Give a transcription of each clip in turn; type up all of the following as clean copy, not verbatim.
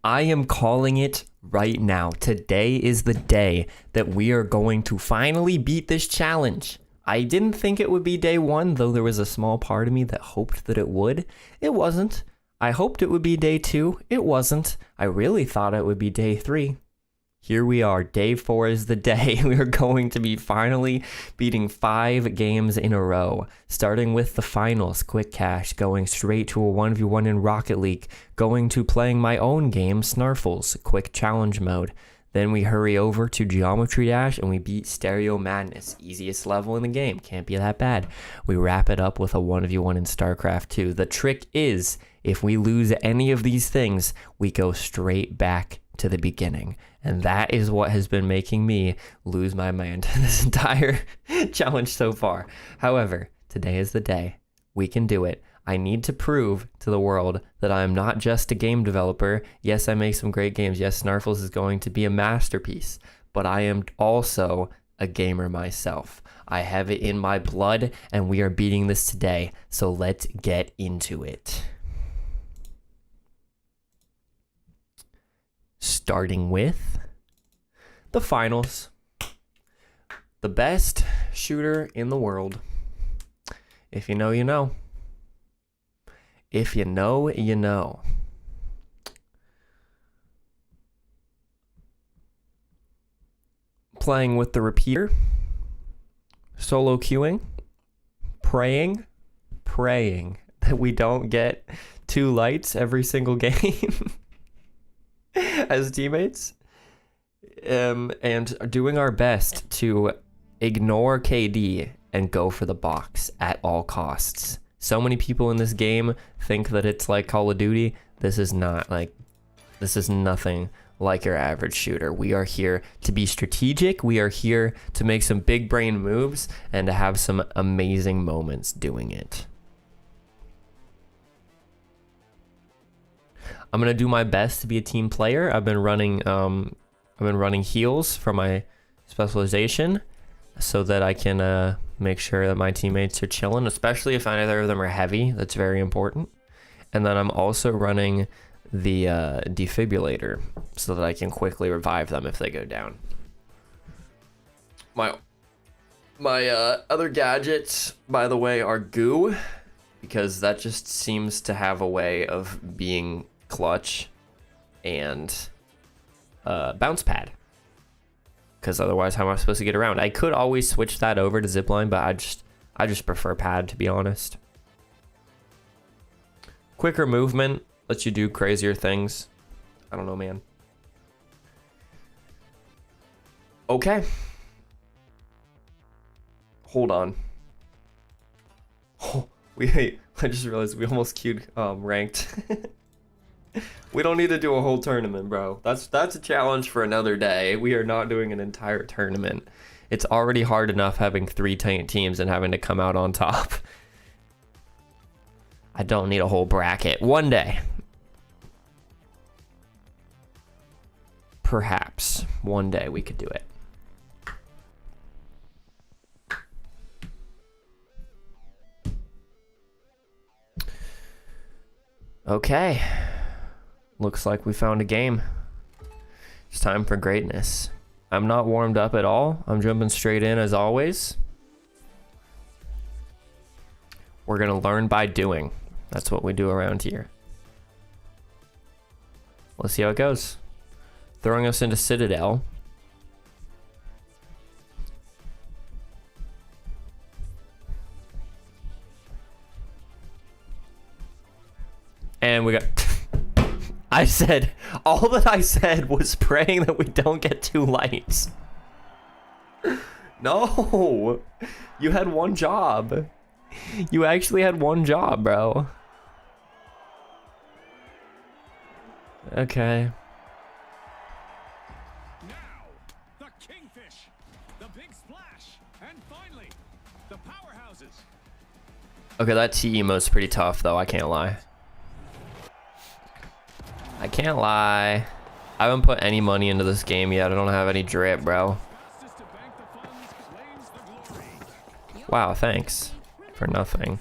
I am calling it right now. Today is the day that we are going to finally beat this challenge. I didn't think it would be day one, though there was a small part of me that hoped that it would. It wasn't. I hoped it would be day two. It wasn't. I really thought it would be day three. Here we are. Day 4 is the day. We are going to be finally beating 5 games in a row, starting with the finals, Quick Cash, going straight to a 1v1 in Rocket League, going to playing my own game, Snarfles, Quick Challenge mode. Then we hurry over to Geometry Dash and we beat Stereo Madness, easiest level in the game, can't be that bad. We wrap it up with a 1v1 in StarCraft 2. The trick is, if we lose any of these things, we go straight back to the beginning. And that is what has been making me lose my mind this entire challenge so far. However, today is the day. We can do it. I need to prove to the world that I am not just a game developer. Yes, I make some great games. Yes, Snarfles is going to be a masterpiece, but I am also a gamer myself. I have it in my blood, and we are beating this today. So let's get into it. Starting with the finals. The best shooter in the world. If you know, you know. If you know, you know. Playing with the repeater. Solo queuing. Praying that we don't get 2 lights every single game. As teammates, and doing our best to ignore KD and go for the box at all costs. So many people in this game think that it's like Call of Duty. This is not like, this is nothing like your average shooter. We are here to be strategic. We are here to make some big brain moves and to have some amazing moments doing it. I'm gonna do my best to be a team player. I've been running heals for my specialization so that I can make sure that my teammates are chilling, especially if either of them are heavy. That's very important. And then I'm also running the defibrillator so that I can quickly revive them if they go down. My other gadgets, by the way, are goo, because that just seems to have a way of being clutch, and bounce pad, because otherwise how am I supposed to get around? I could always switch that over to zipline, but I just prefer pad, to be honest. Quicker movement lets you do crazier things. I don't know, man. Okay, hold on. Oh, I just realized we almost queued ranked. We don't need to do a whole tournament, bro. That's a challenge for another day. We are not doing an entire tournament. It's already hard enough having 3 teams and having to come out on top. I don't need a whole bracket. One day. Perhaps one day we could do it. Okay. Looks like we found a game. It's time for greatness. I'm not warmed up at all. I'm jumping straight in as always. We're gonna learn by doing. That's what we do around here. Let's see how it goes. Throwing us into Citadel. And we got... I said, all that I said was praying that we don't get 2 lights. No, you had one job. You actually had one job, bro. Okay. Now, the Kingfish, the big splash, and finally, the powerhouses. Okay, that T emote's pretty tough, though. I can't lie. I can't lie. I haven't put any money into this game yet. I don't have any drip, bro. Wow, thanks. For nothing.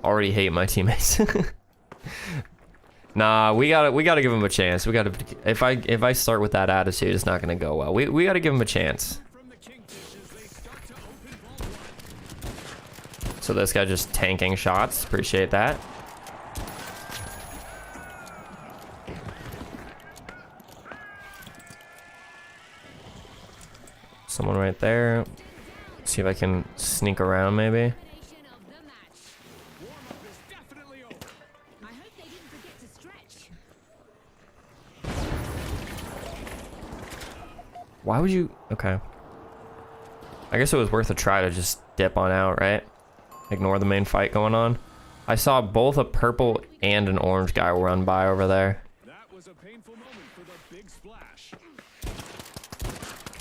already hate my teammates. Nah, we gotta give him a chance. We gotta. If I start with that attitude, it's not gonna go well. We gotta give him a chance. So this guy just tanking shots. Appreciate that. Someone right there. See if I can sneak around maybe. Why would you? Okay. I guess it was worth a try to just dip on out, right? Ignore the main fight going on. I saw both a purple and an orange guy run by over there. That was a painful moment for the big splash.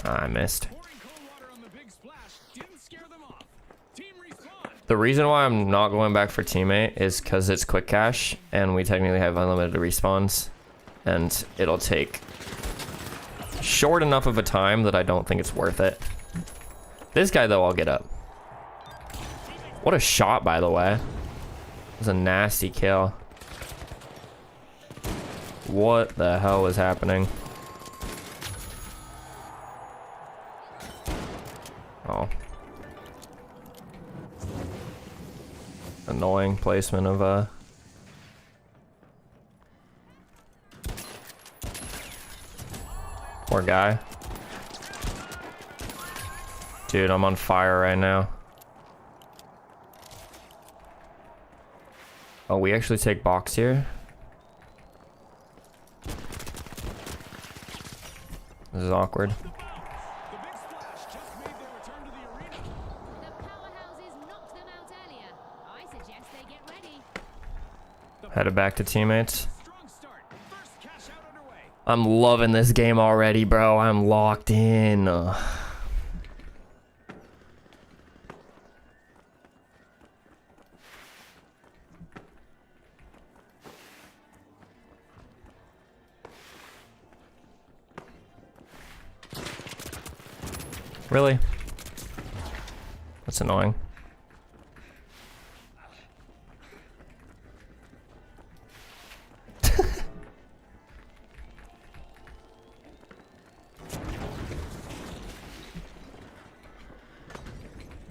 I missed. Pouring cold water on the big splash didn't scare them off. Team respawn. The reason why I'm not going back for teammate is because it's quick cache and we technically have unlimited respawns, and it'll take short enough of a time that I don't think it's worth it. This guy though, I'll get up. What a shot, by the way. It was a nasty kill. What the hell is happening? Oh. Annoying placement of poor guy. Dude, I'm on fire right now. Oh, we actually take box here? This is awkward. The big splash just made their return to the arena. The powerhouses knocked them out earlier. I suggest they get ready. Headed back to teammates. Strong start. First cash out underway. I'm loving this game already, bro. I'm locked in. Really? That's annoying.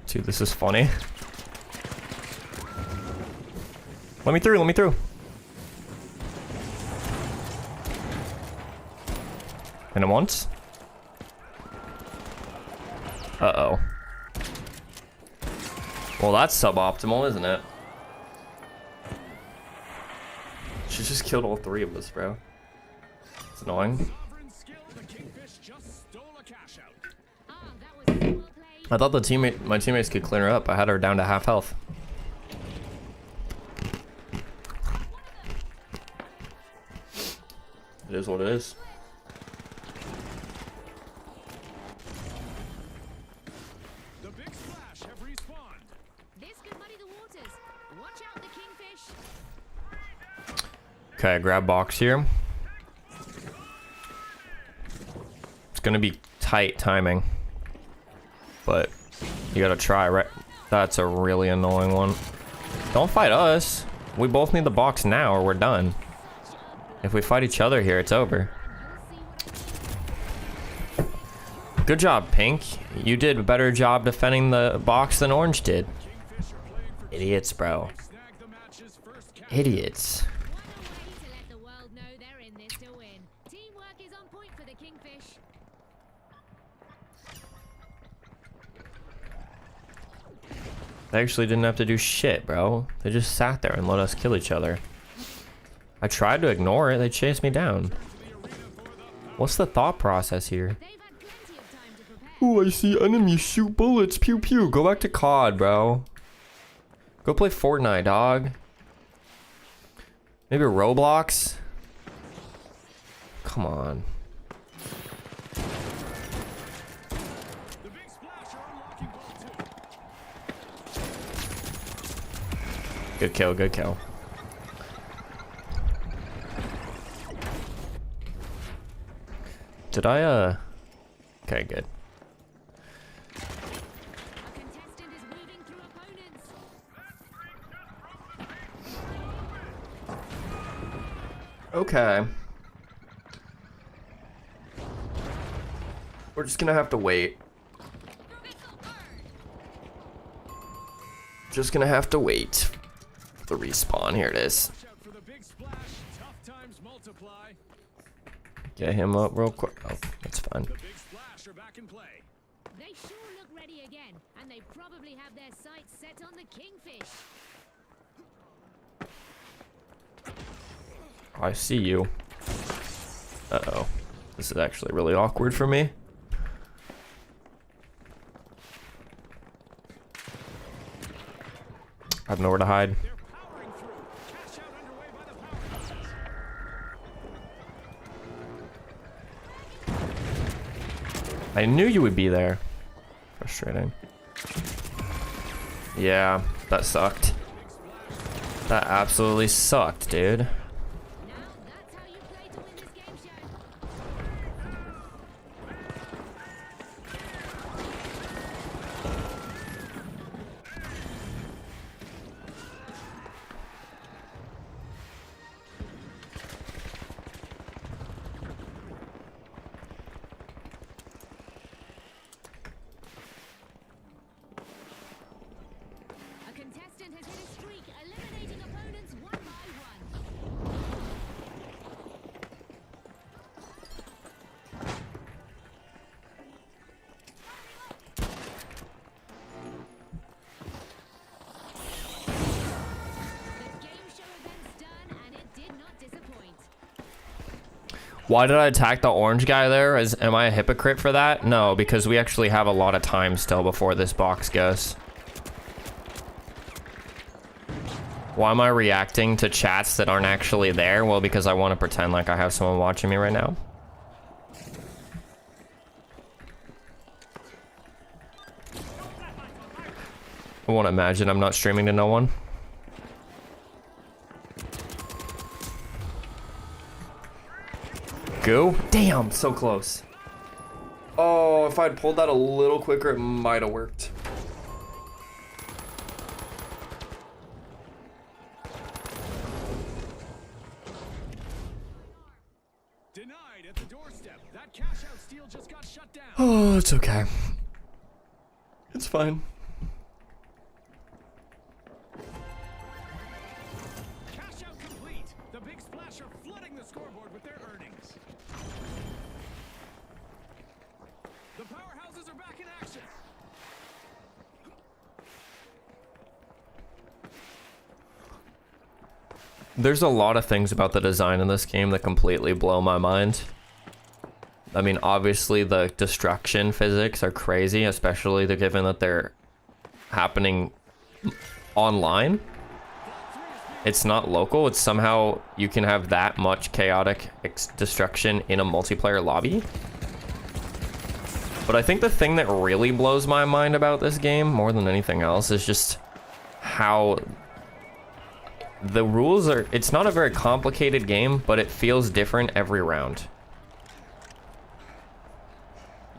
Dude, this is funny. Let me through, let me through. And it once. Uh-oh. Well, that's suboptimal, isn't it? She just killed all three of us, bro. It's annoying. Sovereign skill. The kingfish just stole a cash out. Ah, that was well played. I thought my teammates could clean her up. I had her down to half health. It is what it is. The big splash have respawned. This could muddy the waters. Watch out, the kingfish. Okay, grab box here. It's gonna be tight timing, but you gotta try, right? That's a really annoying one. Don't fight us. We both need the box now or we're done. If we fight each other here, it's over. Good job, Pink. You did a better job defending the box than Orange did. Kingfish are playing for Idiots, bro. snag the match's first cash. Idiots. What a way to let the world know they're in this to win. Teamwork is on point for the kingfish. They actually didn't have to do shit, bro. They just sat there and let us kill each other. I tried to ignore it. They chased me down. What's the thought process here? They've had plenty of time to prepare. Oh, I see enemies shoot bullets. Pew pew. Go back to COD, bro. Go play Fortnite, dog. Maybe Roblox? Come on. The big splash are unlocking ball 2. Good kill, good kill. Did I, Okay, good. A contestant is moving through opponents. Okay. We're just gonna have to wait. Just gonna have to wait for the respawn. Here it is. Watch out for the big splash. Tough times multiply. Get him up real quick. Oh, that's fine. The big splash are back in play. They sure look ready again, and they probably have their sights set on the kingfish. I see you. Uh-oh. This is actually really awkward for me. I have nowhere to hide. They're powering through. Cash out underway by the powerhouses. I knew you would be there. Frustrating. Yeah, that sucked. That absolutely sucked, dude. Now that's how you play to win this game show. A contestant has hit a streak, eliminating opponents one by one. The game show event's done, and it did not disappoint. Why did I attack the orange guy there? Am I a hypocrite for that? No, because we actually have a lot of time still before this box goes. Why am I reacting to chats that aren't actually there? Well, because I want to pretend like I have someone watching me right now. I want to imagine I'm not streaming to no one. Go. Damn, so close. Oh, if I'd pulled that a little quicker, it might have worked. Denied at the doorstep. That cash out steal just got shut down. Oh, it's okay. It's fine. Cash out complete. The big splash are flooding the scoreboard with their earnings. The powerhouses are back in action. There's a lot of things about the design in this game that completely blow my mind. I mean, obviously the destruction physics are crazy, especially given that they're happening online. It's not local. It's somehow you can have that much chaotic destruction in a multiplayer lobby. But I think the thing that really blows my mind about this game more than anything else is just how the rules are. It's not a very complicated game, but it feels different every round.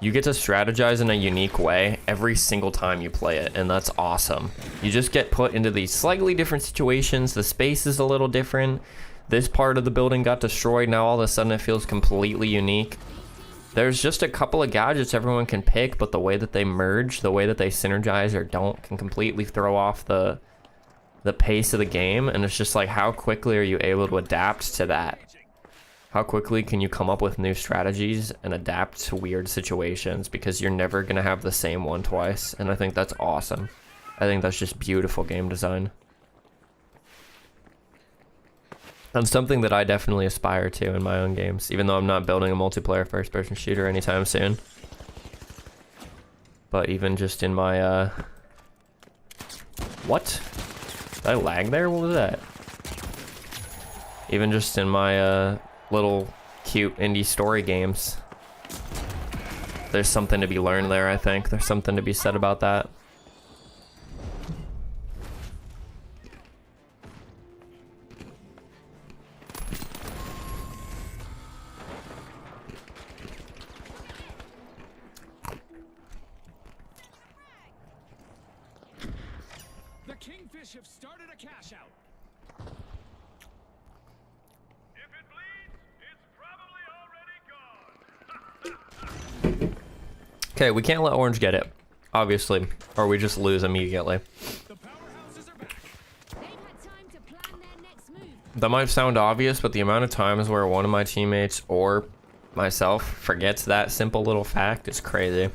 You get to strategize in a unique way every single time you play it, and that's awesome. You just get put into these slightly different situations. The space is a little different. This part of the building got destroyed. Now all of a sudden it feels completely unique. There's just a couple of gadgets everyone can pick, but the way that they merge, the way that they synergize or don't, can completely throw off the pace of the game. And it's just like, how quickly are you able to adapt to that? How quickly can you come up with new strategies and adapt to weird situations, because you're never going to have the same one twice. And I think that's awesome. I think that's just beautiful game design. And something that I definitely aspire to in my own games, even though I'm not building a multiplayer first-person shooter anytime soon. But even just in my, What? Did I lag there? What was that? Even just in my, little cute indie story games, there's something to be learned there. I think there's something to be said about that. The Kingfish have started a cash out. If it bleeds, Okay, we can't let orange get it, obviously, or we just lose immediately. The powerhouses are back. They've had time to plan their next move. That might sound obvious, but the amount of times where one of my teammates or myself forgets that simple little fact is crazy.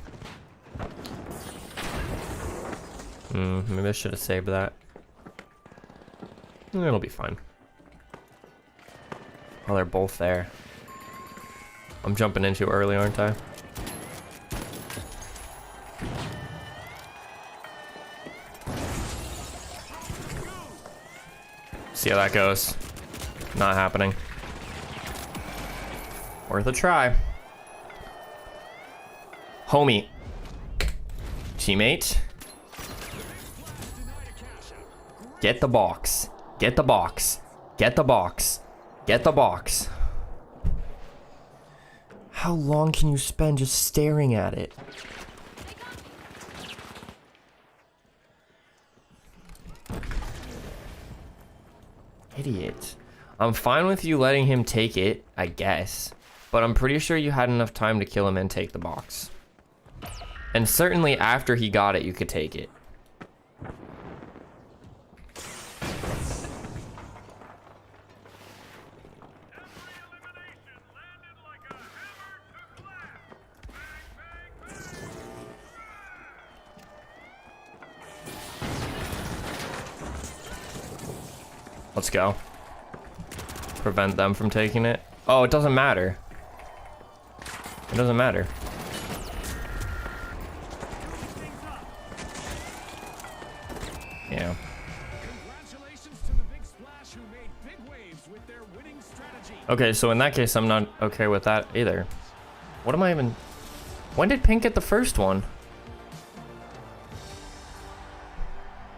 Maybe I should have saved that. It'll be fine. Oh, they're both there. I'm jumping in too early, aren't I? See how that goes. Not happening. Worth a try. Homie. Teammate. Get the box. Get the box. Get the box. Get the box. How long can you spend just staring at it? Idiot. I'm fine with you letting him take it, I guess. But I'm pretty sure you had enough time to kill him and take the box. And certainly after he got it, you could take it. Let's go. Prevent them from taking it. Oh, it doesn't matter. It doesn't matter. Yeah. Congratulations to the Big Splash who made big waves with their winning strategy. Okay, so in that case, I'm not okay with that either. What am I even... When did Pink get the first one?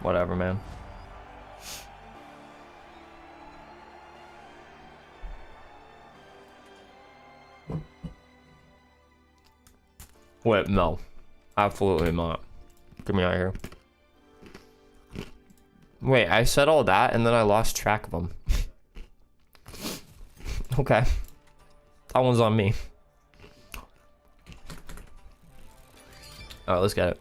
Whatever, man. Wait, no. Absolutely not. Get me out of here. Wait, I said all that and then I lost track of them. Okay. That one's on me. Alright, let's get it.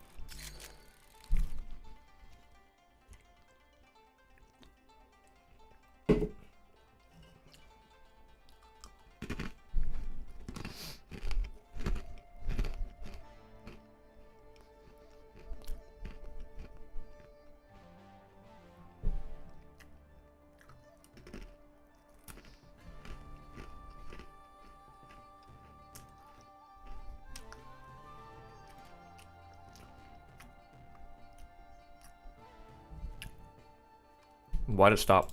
Why'd it stop?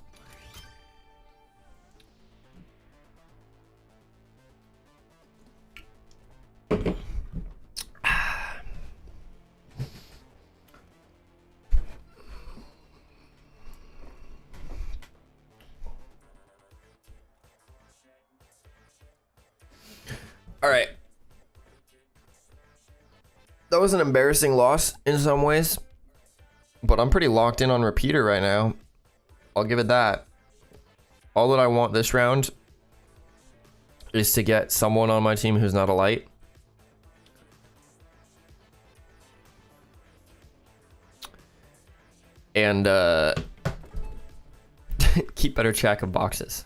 All right. That was an embarrassing loss in some ways, but I'm pretty locked in on repeater right now. I'll give it that. All that I want this round is to get someone on my team who's not a light. And keep better track of boxes.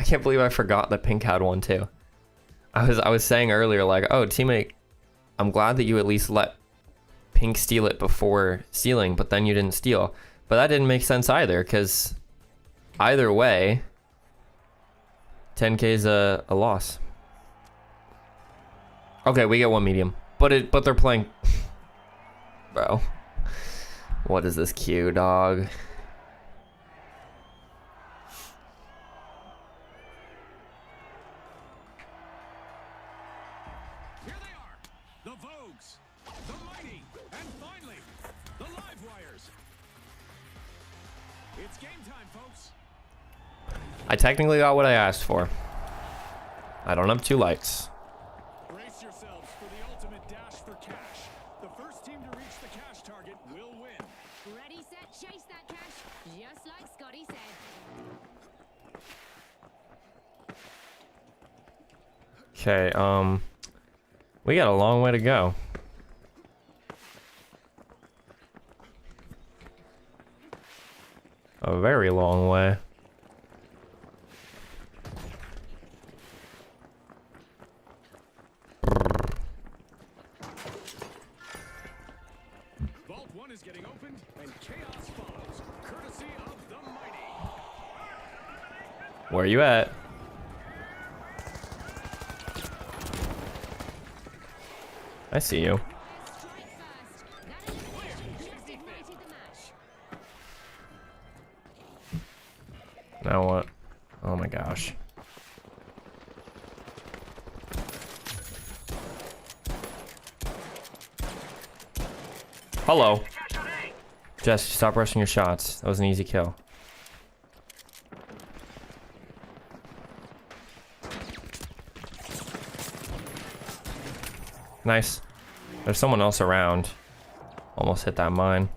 I can't believe I forgot that Pink had one too. I was saying earlier, like, oh, teammate, I'm glad that you at least let Pink steal it before stealing, but then you didn't steal. But that didn't make sense either, because either way, 10k is a loss. Okay, we get one medium, but they're playing. Bro, what is this queue, dog? Here they are, the Vogues, the Mighty, and finally, the Live Wires. It's game time, folks. I technically got what I asked for. I don't have two lights. Brace yourselves for the ultimate dash for cash. The first team to reach the cash target will win. Ready, set, chase that cash, just like Scotty said. Okay, we got a long way to go. A very long way. Vault 1 is getting opened, and chaos follows, courtesy of the mighty. Where you at? I see you. Strike first. That elimination just ignited the match. Now what? Oh my gosh. Hello. Jess, stop rushing your shots. That was an easy kill. Nice. There's someone else around. Almost hit that mine.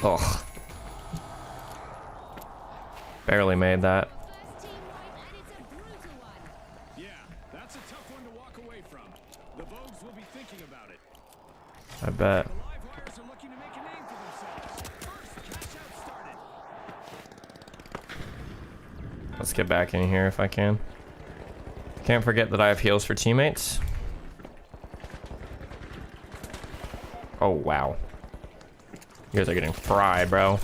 Ugh. Barely made that. First team wipe, and it's a brutal one. Yeah, that's a tough one to walk away from. The Vogues will be thinking about it. I bet. The live wires are looking to make a name for themselves. First cash out started. Let's get back in here if I can. Can't forget that I have heals for teammates. Oh, wow. You guys are getting fried, bro.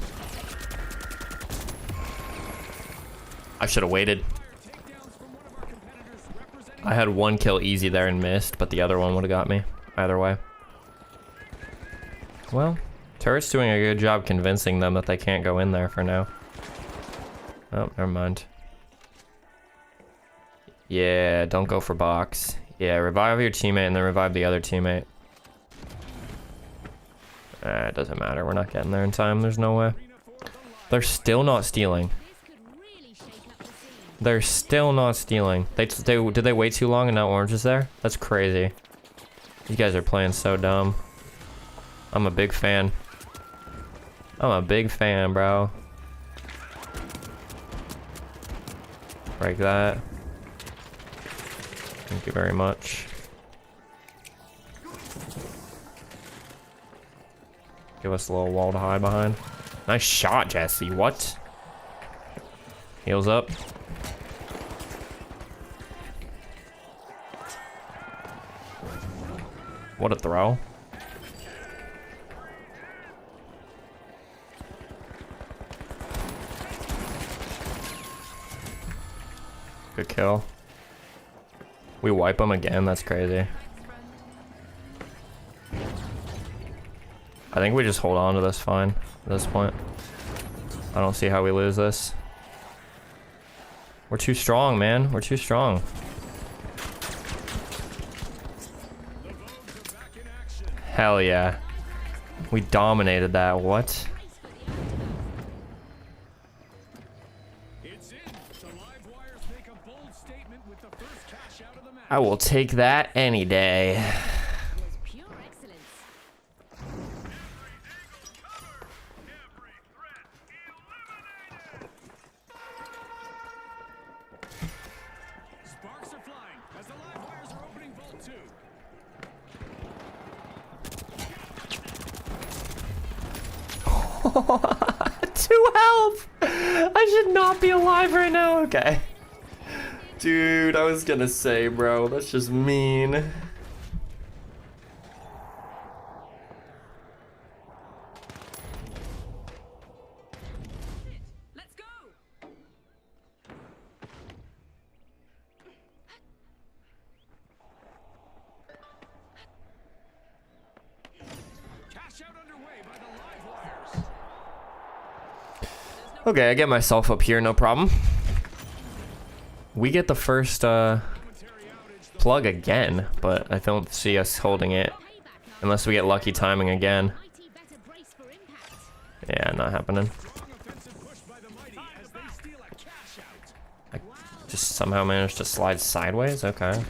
I should have waited. Takedowns from one of our competitors representing. I had one kill easy there and missed, but the other one would have got me. Either way. Well, Turret's doing a good job convincing them that they can't go in there for now. Oh, never mind. Yeah, don't go for box. Yeah, revive your teammate and then revive the other teammate. It doesn't matter. We're not getting there in time. There's no way. They're still not stealing. This could really shake up the scene. They're still not stealing. Did they wait too long and now orange is there? That's crazy. You guys are playing so dumb. I'm a big fan. I'm a big fan, bro. Break that. Thank you very much. Give us a little wall to hide behind. Nice shot, Jesse. What? Heals up. What a throw. Good kill. We wipe them again? That's crazy. I think we just hold on to this fine at this point. I don't see how we lose this. We're too strong, man. We're too strong. Hell yeah. We dominated that. What? It's in. The live wires make a bold statement with the first cash out of the match. I will take that any day. Was pure excellence. Sparks are flying as the live wires are opening Vault 2. Two health! I should not be alive right now. Okay. Dude, I was gonna say, bro, that's just mean. Let's go. Cash out underway by the live wires. Okay, I get myself up here, no problem. We get the first plug again, but I don't see us holding it unless we get lucky timing again. Mighty better brace for impact. Yeah, not happening. Strong offensive push by the mighty as they steal a cash out. I just somehow managed to slide sideways. Okay.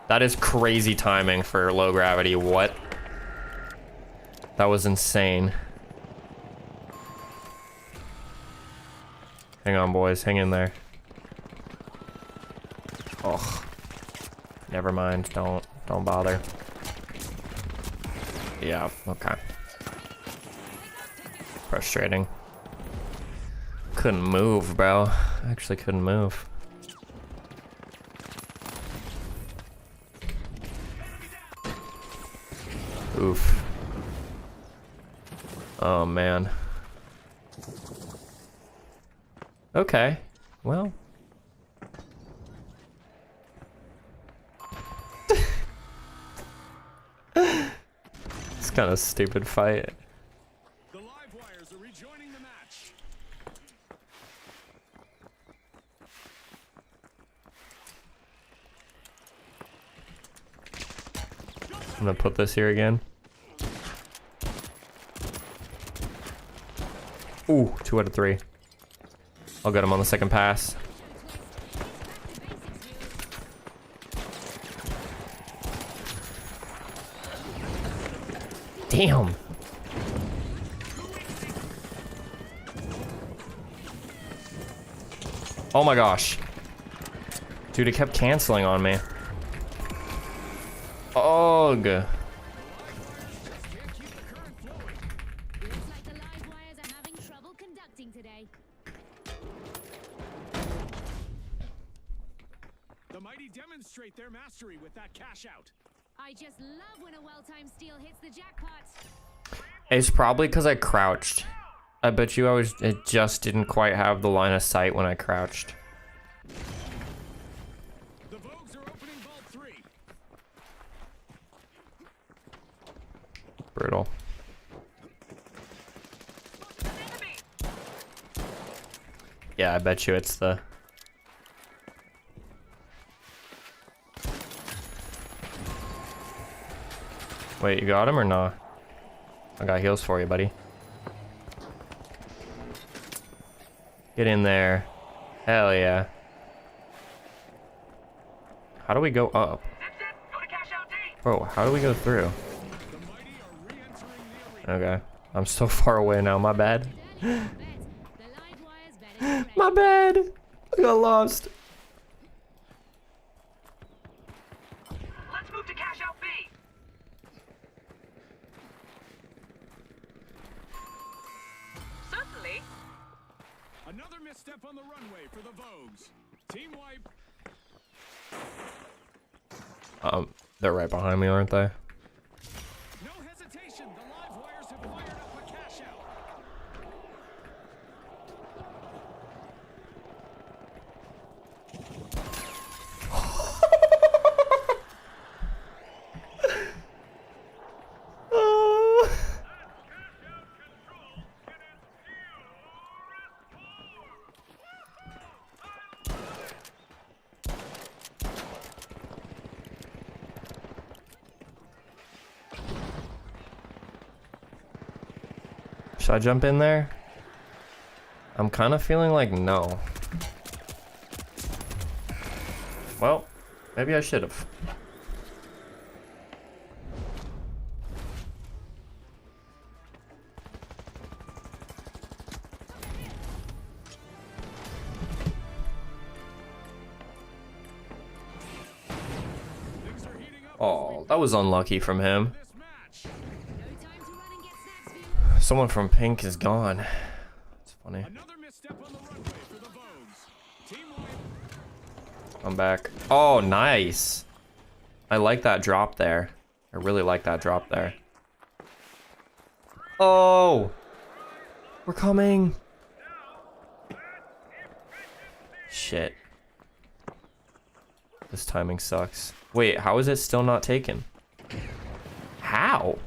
That is crazy timing for low gravity. What? That was insane. Hang on, boys. Hang in there. Oh. Never mind. Don't bother. Yeah, okay. Frustrating. Couldn't move, bro. Actually couldn't move. Oof. Oh, man. Okay. Well. It's kind of stupid fight. The live wires are rejoining the match. I'm gonna put this here again. Ooh, 2 out of 3. I'll get him on the second pass. Damn. Oh my gosh. Dude, it kept canceling on me. Ugh. Looks like the live wires are having trouble conducting today. The mighty demonstrate their mastery with that cash out. I just love when a well-timed steal hits the jackpot. It's probably because I crouched. I bet you it just didn't quite have the line of sight when I crouched. The Vogues are opening vault 3. Brutal. Yeah, I bet you it's the... Wait, you got him or not? I got heals for you, buddy. Get in there. Hell yeah. How do we go up? Bro, how do we go through? The mighty are re-entering the arena. Okay. I'm so far away now, my bad. The live wires better My bad. I got lost. Let's move to cash out B. Certainly. Another misstep on the runway for the Vogues. Team wipe. They're right behind me, aren't they? No hesitation. The live wires have fired up a cash out. Should I jump in there? I'm kind of feeling like no. Well, maybe I should have. Things are heating up. Oh, that was unlucky from him. This match. No time to run and get snacks, viewers. Someone from pink is gone. It's funny. Another misstep on the runway for the Vogues. Team wipe. I'm back. Oh, nice. I like that drop there. I really like that drop there. Oh, we're coming. Shit. This timing sucks. Wait, how is it still not taken? How?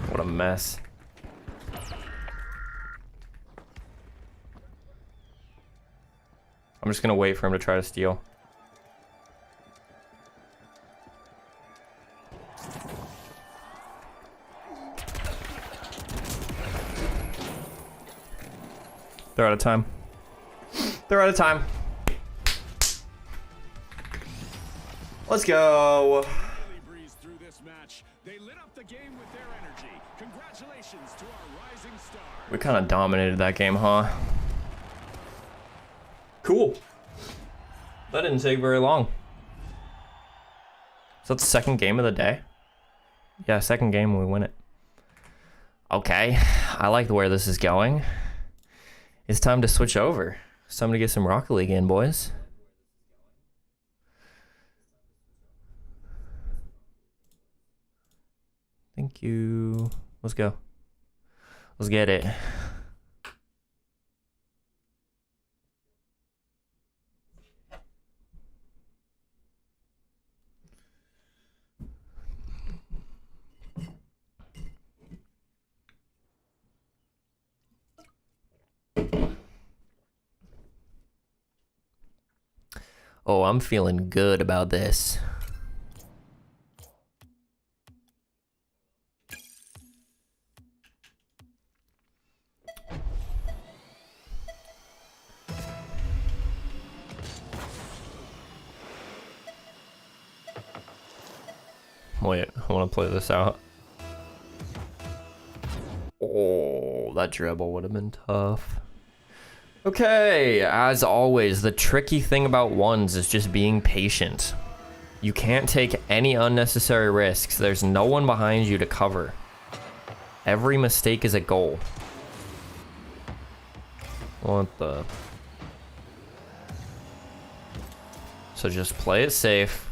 What a mess. I'm just gonna wait for him to try to steal. They're out of time. They're out of time. Let's go. Really breezed through this match. They lit up the game with their energy. Congratulations to our rising star. We kind of dominated that game, huh? Cool. That didn't take very long. So that's the second game of the day? Yeah, second game, we win it. Okay, I like where this is going. It's time to switch over. It's time to get some Rocket League in, boys. Thank you. Let's go. Let's get it. Oh, I'm feeling good about this. Wait, I want to play this out. Oh, that dribble would have been tough. Okay, as always, the tricky thing about ones is just being patient. You can't take any unnecessary risks. There's no one behind you to cover. Every mistake is a goal. What the? So just play it safe.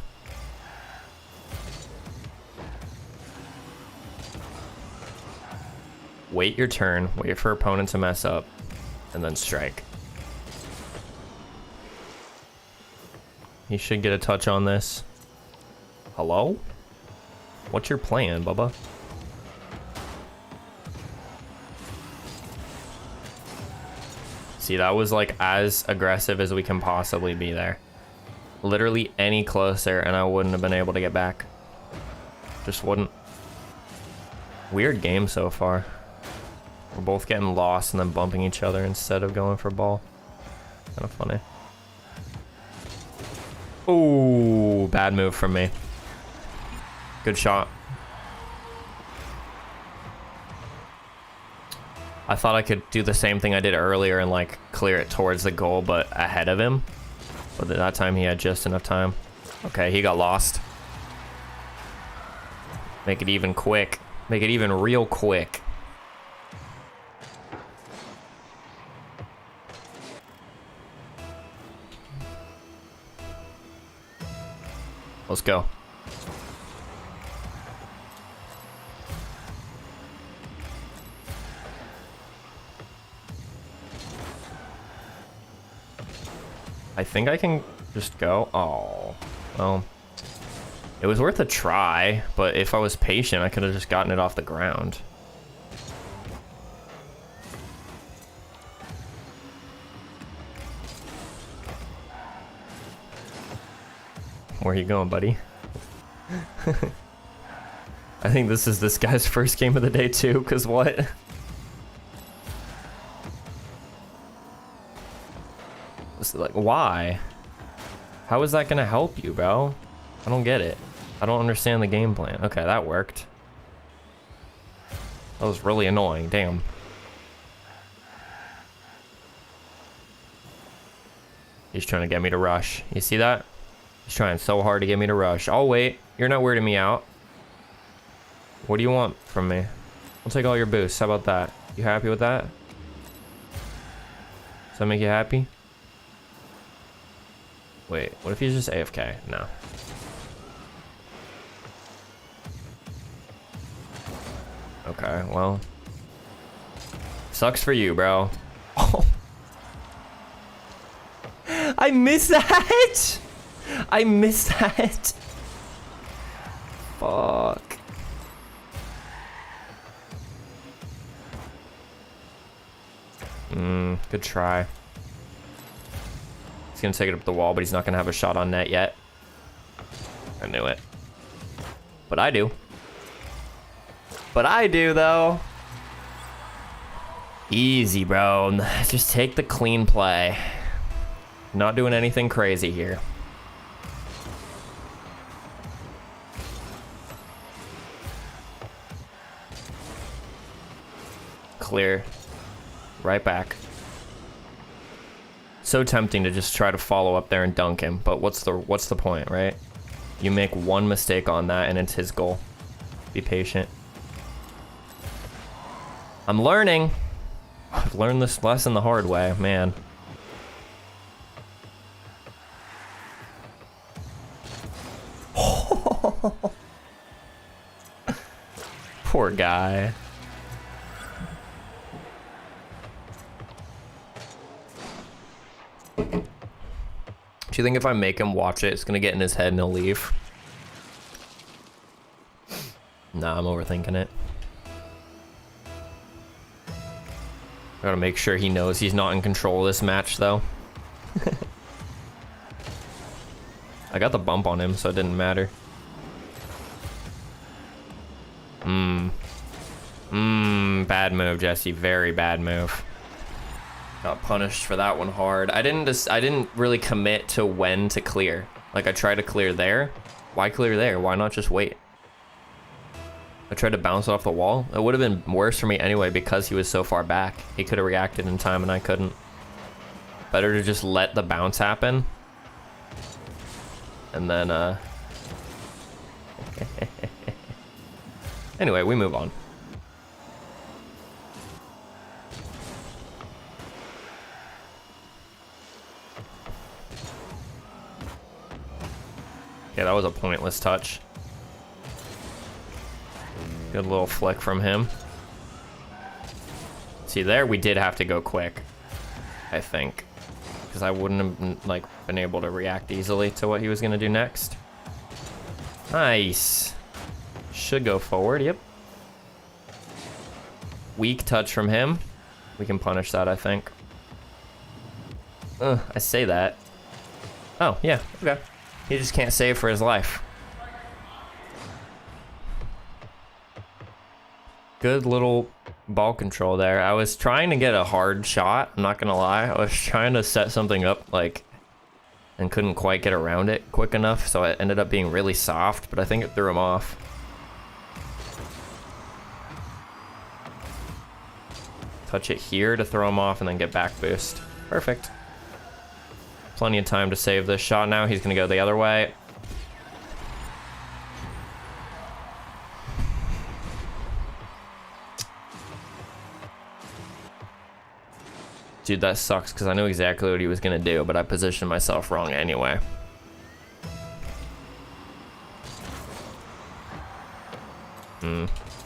Wait your turn, wait for opponent to mess up, and then strike. He should get a touch on this. Hello? What's your plan, Bubba? See, that was like as aggressive as we can possibly be there. Literally any closer and I wouldn't have been able to get back. Just wouldn't. Weird game so far. We're both getting lost and then bumping each other instead of going for ball. Kind of funny. Ooh, bad move from me. Good shot. I thought I could do the same thing I did earlier and like clear it towards the goal, but ahead of him. But that time he had just enough time. Okay, he got lost. Make it even quick. Make it even real quick. Let's go. I think I can just go. Oh, well, it was worth a try, but if I was patient, I could have just gotten it off the ground. Where are you going, buddy? I think this is this guy's first game of the day too, because what? Like, why? How is that gonna help you, bro? I don't get it. I don't understand the game plan. Okay, that worked. That was really annoying, damn. He's trying to get me to rush. You see that? He's trying so hard to get me to rush. I'll wait. You're not weirding me out. What do you want from me? I'll take all your boosts. How about that? You happy with that? Does that make you happy? Wait, what if he's just AFK? No. Okay, well. Sucks for you, bro. Oh. I missed that! I missed that! Fuck. Good try. He's gonna take it up the wall, but he's not gonna have a shot on net yet. I knew it. But I do. But I do, though. Easy, bro. Just take the clean play. Not doing anything crazy here. Clear. Right back. So tempting to just try to follow up there and dunk him, but what's the point, right? You make one mistake on that and it's his goal. Be patient. I'm learning. I've learned this lesson the hard way, man. Poor guy. Do you think if I make him watch it, it's gonna get in his head and he'll leave? Nah, I'm overthinking it. Gotta make sure he knows he's not in control of this match, though. I got the bump on him, so it didn't matter. Bad move, Jesse. Very bad move. Got punished for that one hard. I didn't really commit to when to clear. Like, I tried to clear there. Why clear there? Why not just wait? I tried to bounce off the wall. It would have been worse for me anyway because he was so far back. He could have reacted in time and I couldn't. Better to just let the bounce happen. And then, anyway, we move on. Yeah, that was a pointless touch. Good little flick from him. See, there we did have to go quick, I think. Because I wouldn't have been able to react easily to what he was going to do next. Nice. Should go forward, yep. Weak touch from him. We can punish that, I think. I say that. Oh, yeah, okay. He just can't save for his life. Good little ball control there. I was trying to get a hard shot, I'm not gonna lie. I was trying to set something up, and couldn't quite get around it quick enough, so it ended up being really soft, but I think it threw him off. Touch it here to throw him off and then get back boost. Perfect. Plenty of time to save this shot now. He's gonna go the other way. Dude, that sucks because I knew exactly what he was gonna do, but I positioned myself wrong anyway.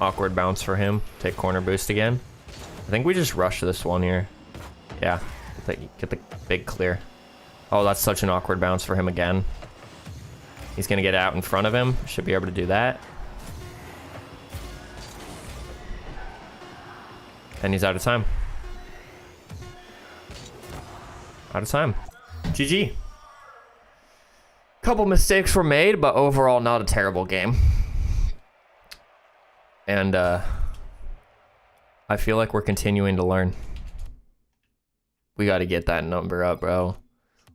Awkward bounce for him. Take corner boost again. I think we just rush this one here. Yeah, get the big clear. Oh, that's such an awkward bounce for him again. He's gonna get out in front of him. Should be able to do that. And he's out of time. Out of time. GG. Couple mistakes were made, but overall not a terrible game. And I feel like we're continuing to learn. We got to get that number up, bro.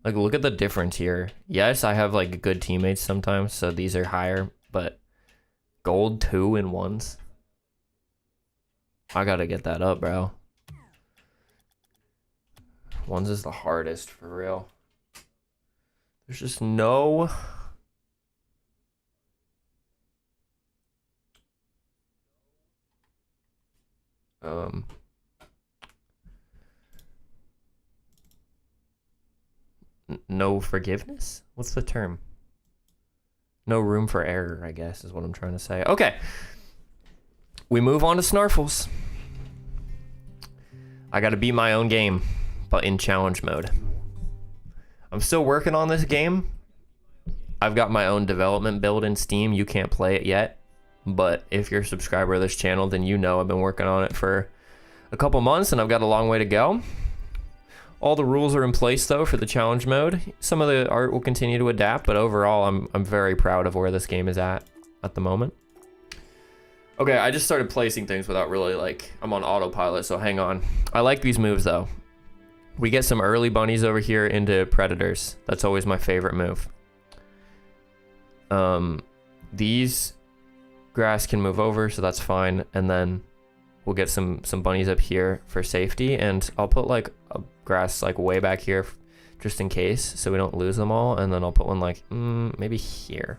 Like, look at the difference here. Yes, I have like good teammates sometimes, so these are higher, but gold 2 and 1s. I got to get that up, bro. 1s is the hardest, for real. There's just no... no forgiveness? What's the term? No room for error, I guess, is what I'm trying to say. Okay. We move on to snarfles. I gotta beat my own game, but in challenge mode. I'm still working on this game. I've got my own development build in Steam. You can't play it yet, but if you're a subscriber of this channel, then you know I've been working on it for a couple months and I've got a long way to go. All the rules are in place though for the challenge mode. Some of the art will continue to adapt, but overall I'm very proud of where this game is at the moment. Okay, I just started placing things without really I'm on autopilot, so hang on. I like these moves though. We get some early bunnies over here into predators. That's always my favorite move. These grass can move over, so that's fine. And then we'll get some bunnies up here for safety. And I'll put a grass way back here just in case, so we don't lose them all. And then I'll put one maybe here.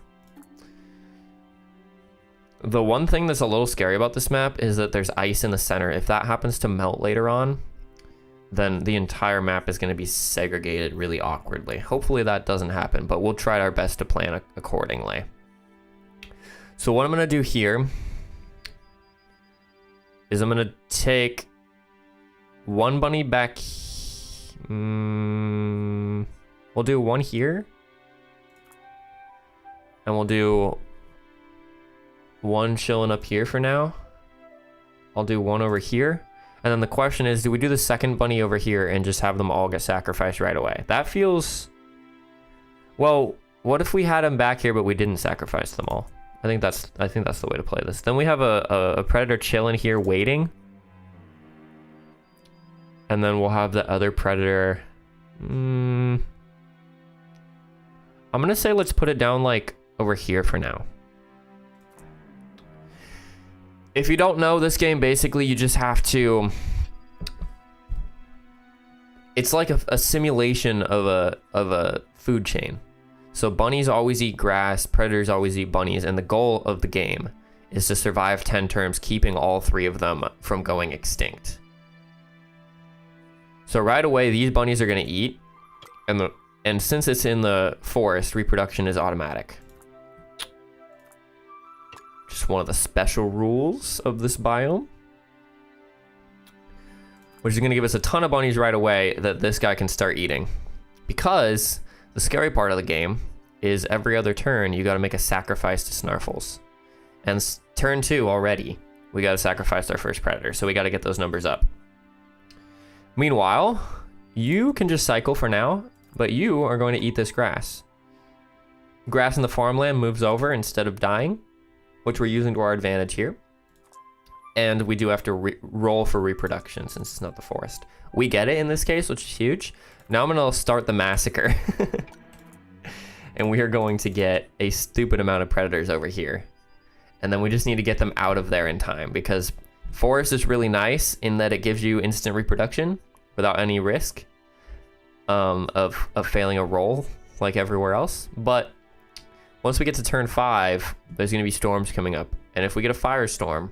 The one thing that's a little scary about this map is that there's ice in the center. If that happens to melt later on, then the entire map is going to be segregated really awkwardly. Hopefully that doesn't happen, but we'll try our best to plan accordingly. So what I'm going to do here is I'm going to take one bunny back. We'll do one here. And we'll do one chilling up here for now. I'll do one over here. And then the question is, do we do the second bunny over here and just have them all get sacrificed right away? That feels... Well, what if we had them back here but we didn't sacrifice them all? I think that's the way to play this. Then we have a predator chilling here waiting. And then we'll have the other predator... I'm gonna say let's put it down like over here for now. If you don't know this game, basically you just have to... It's like a simulation of a food chain. So bunnies always eat grass, predators always eat bunnies, and the goal of the game is to survive 10 turns, keeping all 3 of them from going extinct. So right away, these bunnies are going to eat, and since it's in the forest, reproduction is automatic. Just one of the special rules of this biome. Which is going to give us a ton of bunnies right away that this guy can start eating. Because the scary part of the game is every other turn, you got to make a sacrifice to snarfles. And turn 2 already, we got to sacrifice our first predator. So we got to get those numbers up. Meanwhile, you can just cycle for now, but you are going to eat this grass. Grass in the farmland moves over instead of dying, which we're using to our advantage here. And we do have to roll for reproduction since it's not the forest. We get it in this case, which is huge. Now I'm going to start the massacre. And we are going to get a stupid amount of predators over here. And then we just need to get them out of there in time, because forest is really nice in that it gives you instant reproduction without any risk of failing a roll like everywhere else. But once we get to turn 5, there's going to be storms coming up. And if we get a firestorm,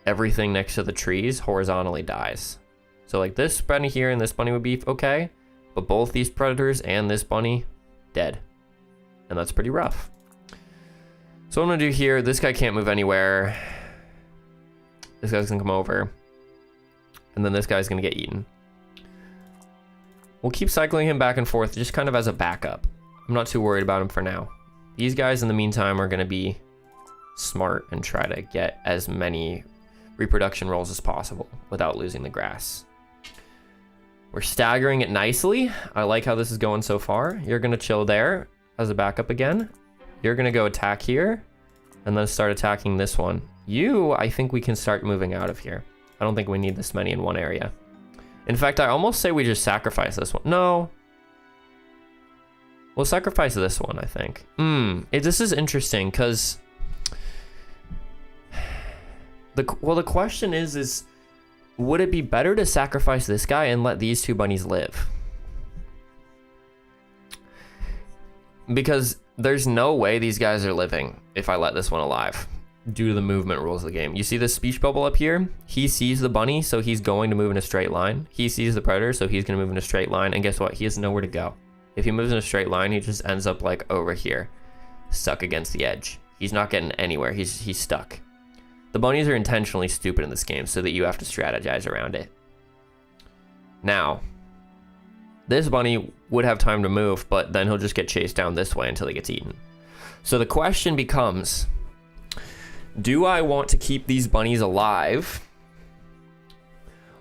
everything next to the trees horizontally dies. So like this bunny here and this bunny would be okay, but both these predators and this bunny, dead. And that's pretty rough. So what I'm gonna do here, this guy can't move anywhere. This guy's gonna come over. And then this guy's gonna get eaten. We'll keep cycling him back and forth just kind of as a backup. I'm not too worried about him for now. These guys in the meantime are gonna be smart and try to get as many reproduction rolls as possible without losing the grass. We're staggering it nicely. I like how this is going so far. You're gonna chill there as a backup again. You're gonna go attack here and then start attacking this one. You, I think we can start moving out of here. I don't think we need this many in one area. In fact, I almost say we just sacrifice this one. No. We'll sacrifice this one, I think. This is interesting because the question is would it be better to sacrifice this guy and let these 2 bunnies live? Because there's no way these guys are living if I let this one alive due to the movement rules of the game. You see this speech bubble up here? He sees the bunny, so he's going to move in a straight line. He sees the predator, so he's going to move in a straight line. And guess what? He has nowhere to go. If he moves in a straight line, he just ends up like over here, stuck against the edge. He's not getting anywhere. He's stuck. The bunnies are intentionally stupid in this game so that you have to strategize around it. Now, this bunny would have time to move, but then he'll just get chased down this way until he gets eaten. So the question becomes, do I want to keep these bunnies alive,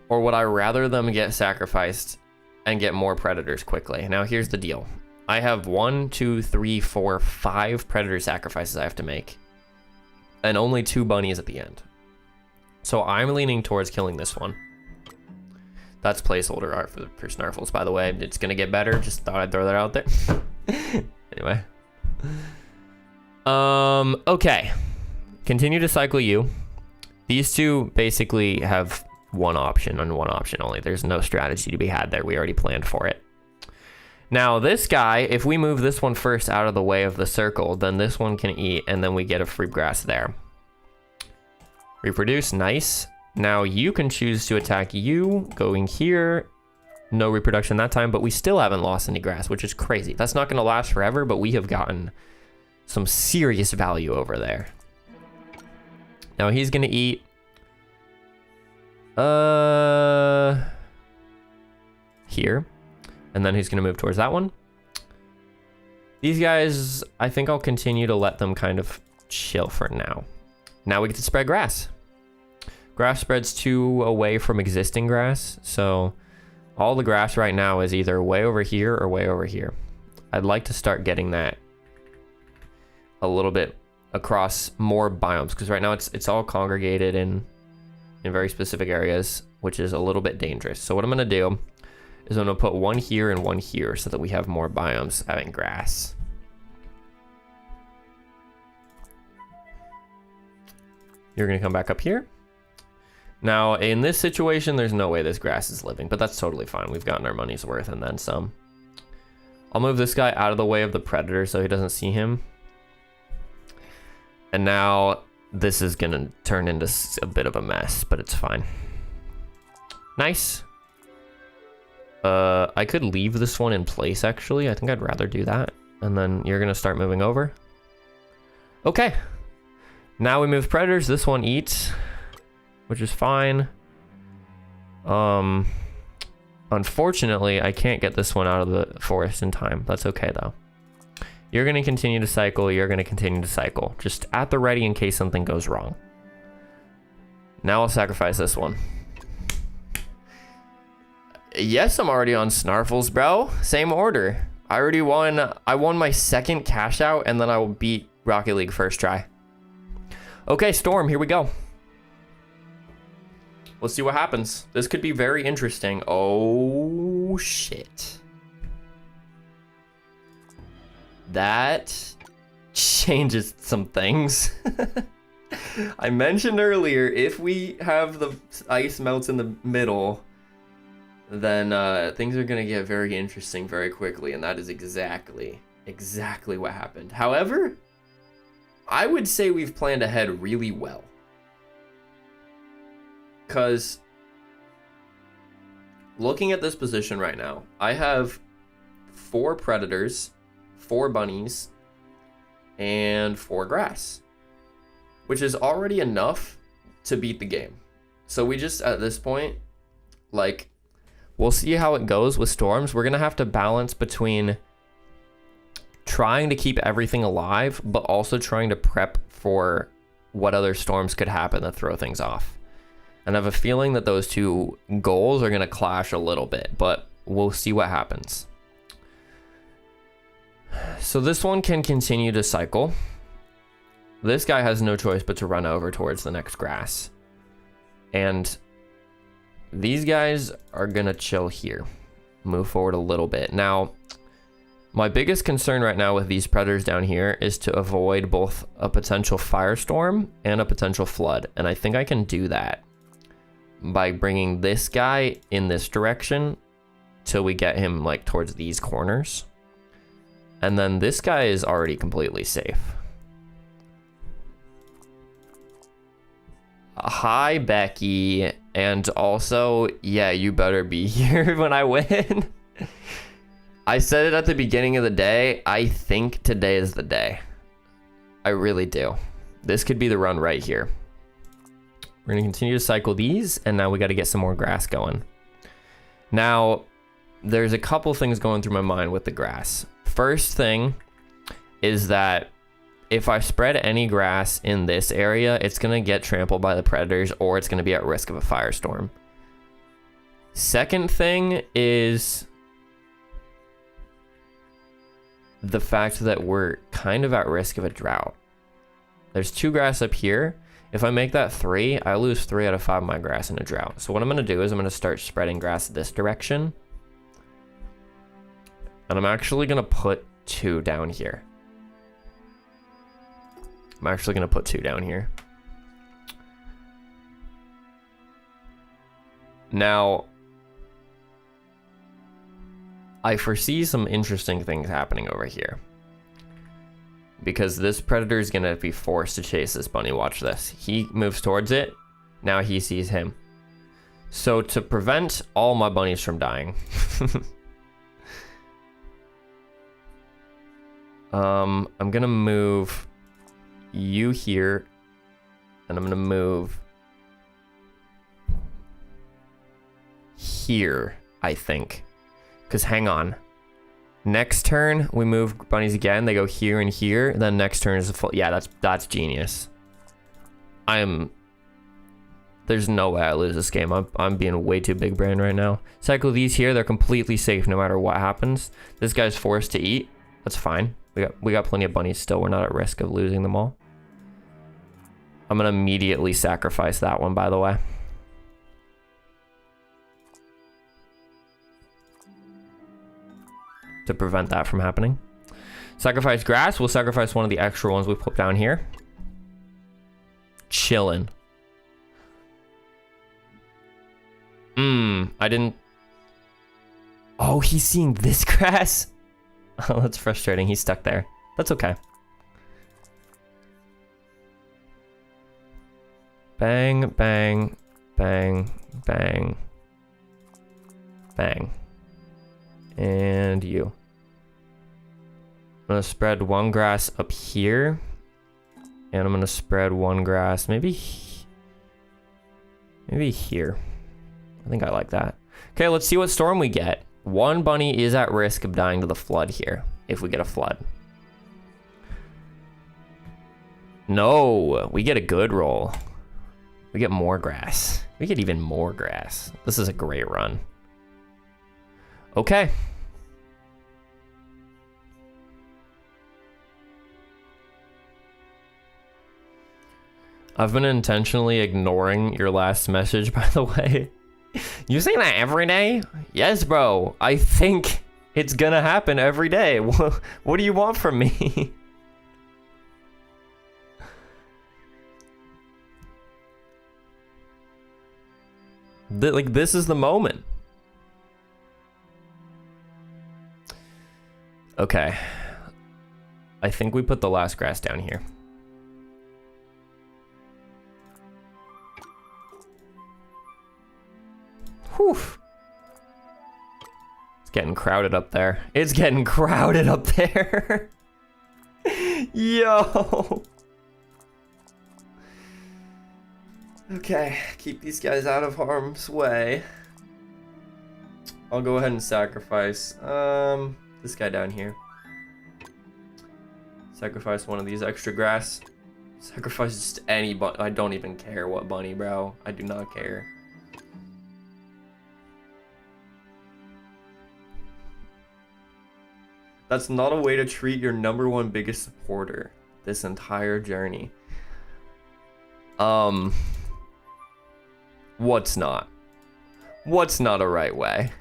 or would I rather them get sacrificed and get more predators quickly? Now here's the deal. I have 1, 2, 3, 4, 5 predator sacrifices I have to make, and only 2 bunnies at the end. So I'm leaning towards killing this one. That's placeholder art for snarfles, by the way. It's gonna get better. Just thought I'd throw that out there. Anyway. Okay. Continue to cycle you. These 2 basically have one option and one option only. There's no strategy to be had there. We already planned for it. Now this guy, if we move this one first out of the way of the circle, then this one can eat and then we get a free grass there. Reproduce, nice. Now you can choose to attack you, going here. No reproduction that time, but we still haven't lost any grass, which is crazy. That's not gonna last forever, but we have gotten some serious value over there. Now he's gonna eat, here. And then he's gonna move towards that one. These guys, I think I'll continue to let them kind of chill for now. Now we get to spread grass. Grass spreads 2 away from existing grass. So all the grass right now is either way over here or way over here. I'd like to start getting that a little bit across more biomes, because right now it's all congregated in very specific areas, which is a little bit dangerous. So what I'm gonna do is I'm gonna put one here and one here so that we have more biomes having grass. You're gonna come back up here. Now in this situation, there's no way this grass is living, but that's totally fine. We've gotten our money's worth and then some. I'll move this guy out of the way of the predator so he doesn't see him. And now this is gonna turn into a bit of a mess, but it's fine. Nice. I could leave this one in place, actually. I think I'd rather do that. And then you're gonna start moving over. Okay. Now we move predators. This one eats, which is fine. Unfortunately, I can't get this one out of the forest in time. That's okay, though. You're going to continue to cycle. You're going to continue to cycle. Just at the ready in case something goes wrong. Now I'll sacrifice this one. Yes, I'm already on snarfles, bro. Same order. I already won. I won my second cash out, and then I will beat Rocket League first try. Okay, Storm, here we go. Let's see what happens. This could be very interesting. Oh, shit. That changes some things. I mentioned earlier, if we have the ice melts in the middle, then things are going to get very interesting very quickly, and that is exactly what happened. However, I would say we've planned ahead really well. Because looking at this position right now, I have 4 predators, 4 bunnies, and 4 grass, which is already enough to beat the game. So we just, at this point, like, we'll see how it goes with storms. We're going to have to balance between trying to keep everything alive, but also trying to prep for what other storms could happen that throw things off. And I have a feeling that those two goals are going to clash a little bit, but we'll see what happens. So this one can continue to cycle. This guy has no choice but to run over towards the next grass. And these guys are going to chill here. Move forward a little bit. Now, my biggest concern right now with these predators down here is to avoid both a potential firestorm and a potential flood. And I think I can do that by bringing this guy in this direction till we get him like towards these corners. And then this guy is already completely safe. Hi, Becky. And also, yeah, you better be here when I win. I said it at the beginning of the day. I think today is the day. I really do. This could be the run right here. We're going to continue to cycle these, and now we got to get some more grass going. Now, there's a couple things going through my mind with the grass. First thing is that if I spread any grass in this area, it's going to get trampled by the predators, or it's going to be at risk of a firestorm. Second thing is the fact that we're kind of at risk of a drought. There's 2 grass up here. If I make that 3, I lose 3 out of 5 of my grass in a drought. So what I'm going to do is I'm going to start spreading grass this direction. And I'm actually going to put 2 down here. I'm actually going to put 2 down here. Now, I foresee some interesting things happening over here. because this predator is gonna be forced to chase this bunny. Watch this. He moves towards it. Now he sees him. So to prevent all my bunnies from dying, I'm gonna move you here, and I'm gonna move here, I think. Because hang on. Next turn, we move bunnies again. They go here and here. Then next turn is a full. Yeah, that's genius. There's no way I lose this game. I'm being way too big brain right now. Cycle these here. They're completely safe no matter what happens. This guy's forced to eat. That's fine. We got plenty of bunnies still. We're not at risk of losing them all. I'm gonna immediately sacrifice that one, by the way. To prevent that from happening. Sacrifice grass. We'll sacrifice one of the extra ones we put down here. Chillin'. I didn't... Oh, he's seeing this grass? Oh, that's frustrating. He's stuck there. That's okay. Bang, bang, bang, bang, bang. And you. I'm gonna spread one grass up here. And I'm gonna spread one grass maybe here. I think I like that. Okay, let's see what storm we get. One bunny is at risk of dying to the flood here, if we get a flood. No, we get a good roll. We get more grass. We get even more grass. This is a great run. Okay. I've been intentionally ignoring your last message, by the way. You say that every day? Yes, bro. I think it's gonna happen every day. What do you want from me? Like, this is the moment. Okay. I think we put the last grass down here. Whew. It's getting crowded up there. It's getting crowded up there. Yo. Okay, keep these guys out of harm's way. I'll go ahead and sacrifice this guy down here. Sacrifice one of these extra grass. Sacrifice just any bunny. I don't even care what bunny, bro. I do not care. That's not a way to treat your #1 biggest supporter this entire journey. What's not? What's not a right way?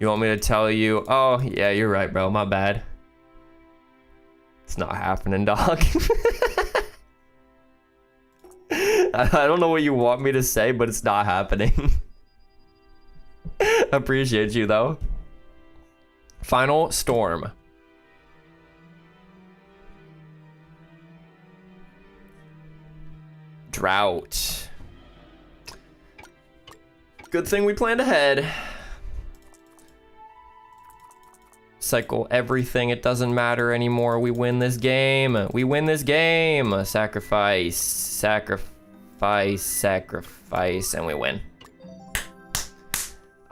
You want me to tell you? Oh, yeah, you're right, bro. My bad. It's not happening, dog. I don't know what you want me to say, but it's not happening. Appreciate you, though. Final storm. Drought. Good thing we planned ahead. Cycle everything. It doesn't matter anymore. We win this game. We win this game. Sacrifice, sacrifice, sacrifice, and we win.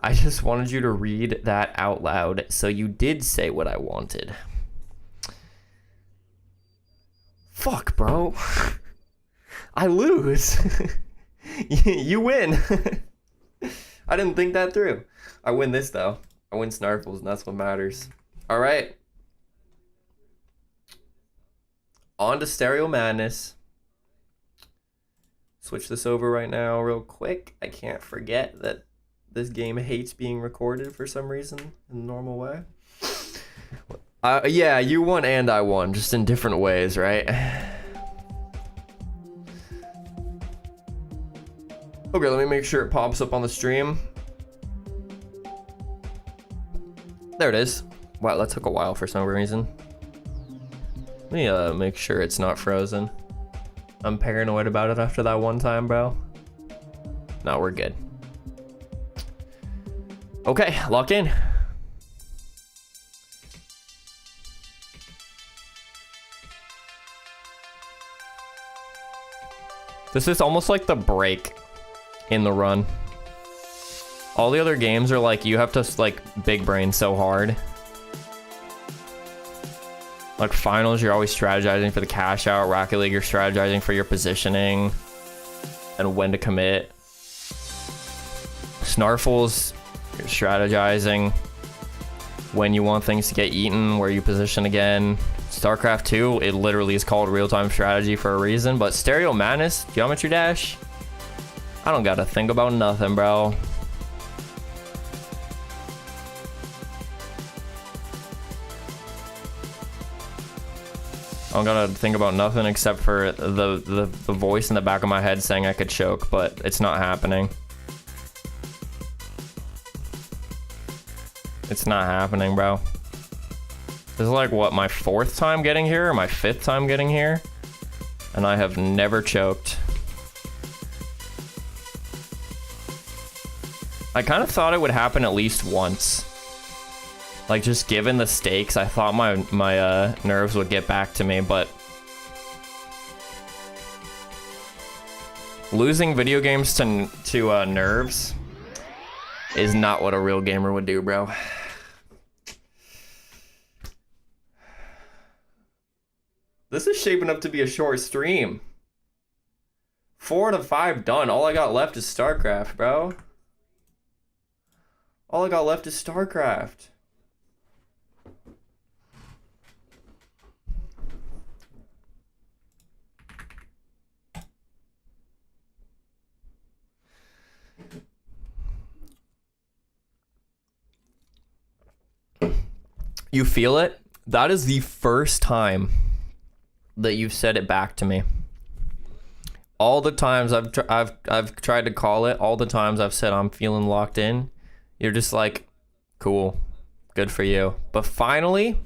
I just wanted you to read that out loud, so you did say what I wanted. Fuck, bro. I lose. You win. I didn't think that through. I win this, though. I win snarfles, and that's what matters. All right. On to Stereo Madness. Switch this over right now real quick. I can't forget that this game hates being recorded for some reason in the normal way. Yeah, you won and I won, just in different ways, right? Okay, let me make sure it pops up on the stream. There it is. Wow, that took a while for some reason. Let me make sure it's not frozen. I'm paranoid about it after that one time, bro. No, we're good. Okay, lock in. This is almost like the break in the run. All the other games are like, you have to like big brain so hard. Like finals, you're always strategizing for the cash out. Rocket League, you're strategizing for your positioning and when to commit. Snarfles, you're strategizing when you want things to get eaten, where you position again. StarCraft 2, it literally is called real-time strategy for a reason. But Stereo Madness, Geometry Dash, I don't gotta think about nothing, bro. I don't gotta think about nothing except for the voice in the back of my head saying I could choke, but it's not happening. It's not happening, bro. This is like, what, my 4th time getting here or my 5th time getting here? And I have never choked. I kind of thought it would happen at least once. Like, just given the stakes, I thought my nerves would get back to me, but losing video games to nerves is not what a real gamer would do, bro. This is shaping up to be a short stream. 4 to 5 done. All I got left is StarCraft, bro. All I got left is StarCraft. You feel it? That is the first time that you've said it back to me. All the times I've tried to call it, all the times I've said I'm feeling locked in, you're just like, cool, good for you. But finally,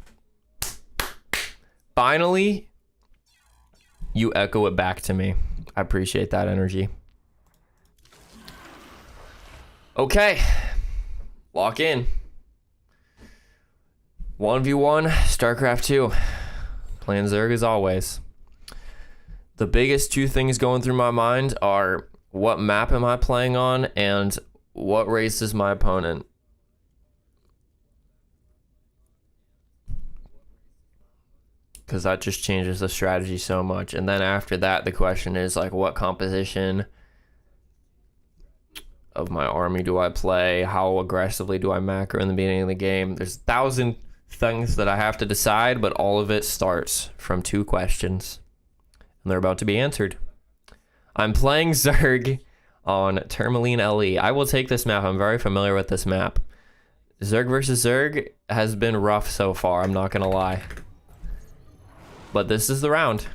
you echo it back to me. I appreciate that energy. Okay, lock in. 1v1, StarCraft 2. Playing Zerg as always. The biggest 2 things going through my mind are, what map am I playing on and what race is my opponent? Because that just changes the strategy so much. And then after that, the question is like, what composition of my army do I play? How aggressively do I macro in the beginning of the game? There's 1,000 things that I have to decide, but all of it starts from 2 questions, and they're about to be answered. I'm playing Zerg on Tourmaline LE. I will take this map. I'm very familiar with this map. Zerg versus Zerg has been rough so far, I'm not gonna lie. But this is the round.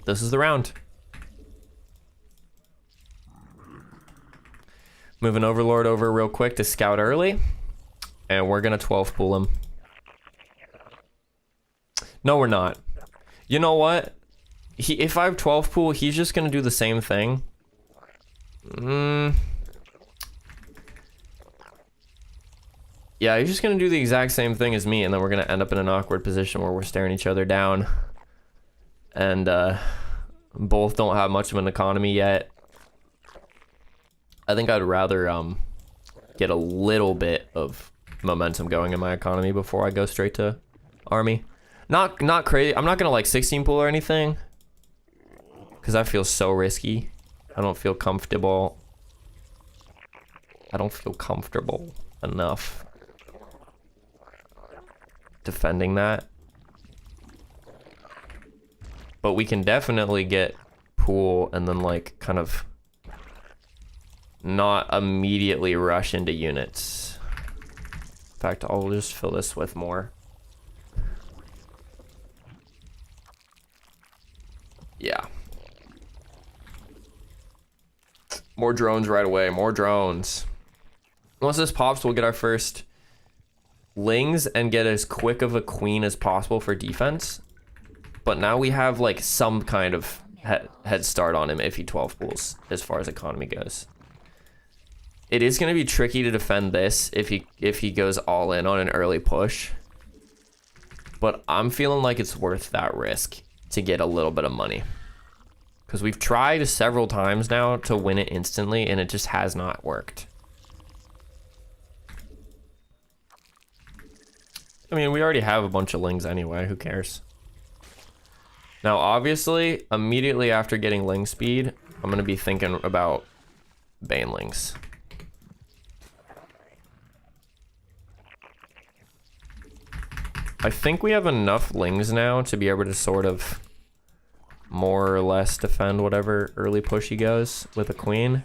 This is the round. Moving Overlord over real quick to scout early. And we're gonna 12 pool him. No, we're not. You know what? If I have 12 pool, he's just gonna do the same thing. Yeah, he's just gonna do the exact same thing as me, and then we're gonna end up in an awkward position where we're staring each other down. And both don't have much of an economy yet. I think I'd rather get a little bit of momentum going in my economy before I go straight to army. Not crazy. I'm not gonna like 16 pool or anything, because I feel so risky. I don't feel comfortable. I don't feel comfortable enough defending that. But we can definitely get pool and then like kind of not immediately rush into units. In fact, I'll just fill this with more. Yeah. More drones right away. More drones. Once this pops, we'll get our first lings and get as quick of a queen as possible for defense. But now we have like some kind of head start on him if he 12 pools as far as economy goes. It is going to be tricky to defend this if he goes all in on an early push. But I'm feeling like it's worth that risk to get a little bit of money. Because we've tried several times now to win it instantly and it just has not worked. I mean, we already have a bunch of lings anyway, who cares? Now, obviously, immediately after getting ling speed, I'm going to be thinking about banelings. I think we have enough lings now to be able to sort of more or less defend whatever early push he goes with a queen.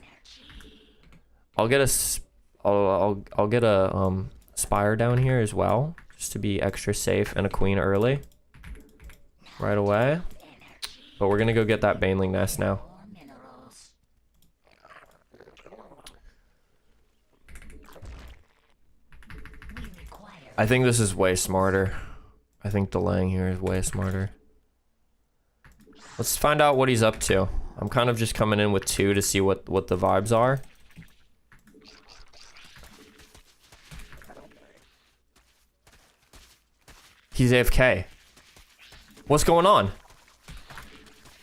I'll get a spire down here as well, just to be extra safe, and a queen early right away. But we're gonna go get that baneling nest now. I think this is way smarter. I think delaying here is way smarter. Let's find out what he's up to. I'm kind of just coming in with 2 to see what the vibes are. He's AFK. What's going on?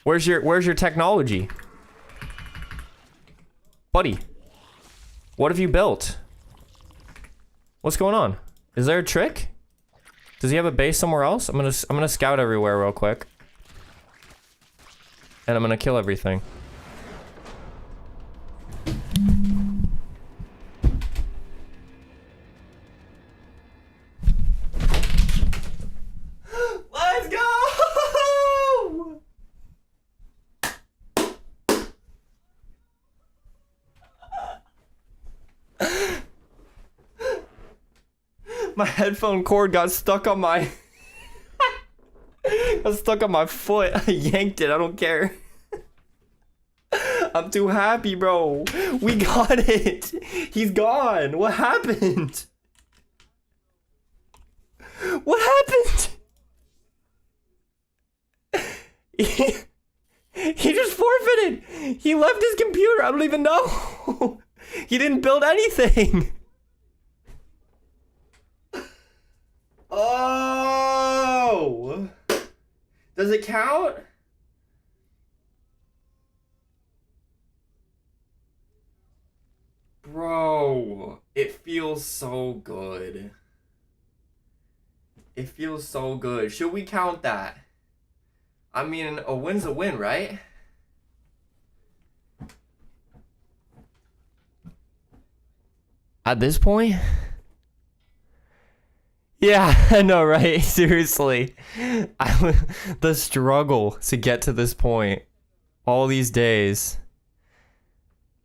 Where's your technology? Buddy. What have you built? What's going on? Is there a trick? Does he have a base somewhere else? I'm gonna scout everywhere real quick. And I'm gonna kill everything. Let's go! My headphone cord got stuck on my foot. I yanked it. I don't care. I'm too happy, bro. We got it. He's gone. What happened? What happened? He just forfeited. He left his computer. I don't even know. He didn't build anything. Oh. Does it count? Bro, it feels so good. It feels so good. Should we count that? I mean, a win's a win, right? At this point? Yeah, I know, right? Seriously. The struggle to get to this point all these days.